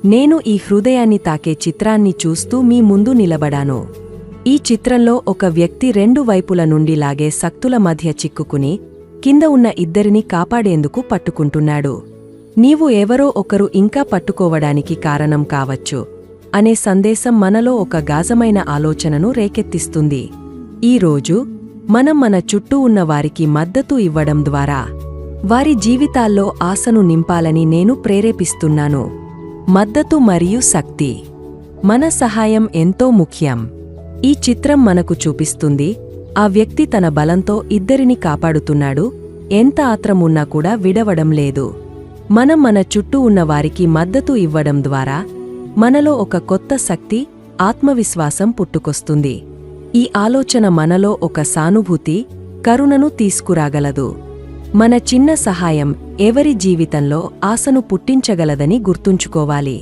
నేను ఈ హృదయాన్ని తాకే చిత్రాన్ని చూస్తూ మీ ముందు నిలబడాను. ఈ చిత్రంలో ఒక వ్యక్తి రెండు వైపుల నుండి లాగే శక్తుల మధ్య చిక్కుకుని కింద ఉన్న ఇద్దరిని కాపాడేందుకు పట్టుకుంటున్నాడు. నీవు ఎవరో ఒకరు ఇంకా పట్టుకోవడానికి కారణం కావచ్చు అనే సందేశం మనలో ఒక గాజమైన ఆలోచనను రేకెత్తిస్తుంది. ఈరోజు మనం మన చుట్టూ ఉన్న వారికి మద్దతు ఇవ్వడం ద్వారా వారి జీవితాల్లో ఆశను నింపాలని నేను ప్రేరేపిస్తున్నాను. మద్దతు మరియు శక్తి. మన సహాయం ఎంతో ముఖ్యం. ఈ చిత్రం మనకు చూపిస్తుంది, ఆ వ్యక్తి తన బలంతో ఇద్దరిని కాపాడుతున్నాడు, ఎంత ఆత్రమున్నా కూడా విడవడం లేదు. మనం మన చుట్టూ ఉన్న వారికి మద్దతు ఇవ్వడం ద్వారా మనలో ఒక కొత్త శక్తి, ఆత్మవిశ్వాసం పుట్టుకొస్తుంది. ఈ ఆలోచన మనలో ఒక సానుభూతి, కరుణను తీసుకురాగలదు. మన చిన్న సహాయం ఎవరి జీవితంలో ఆశను పుట్టించగలదని గుర్తుంచుకోవాలి.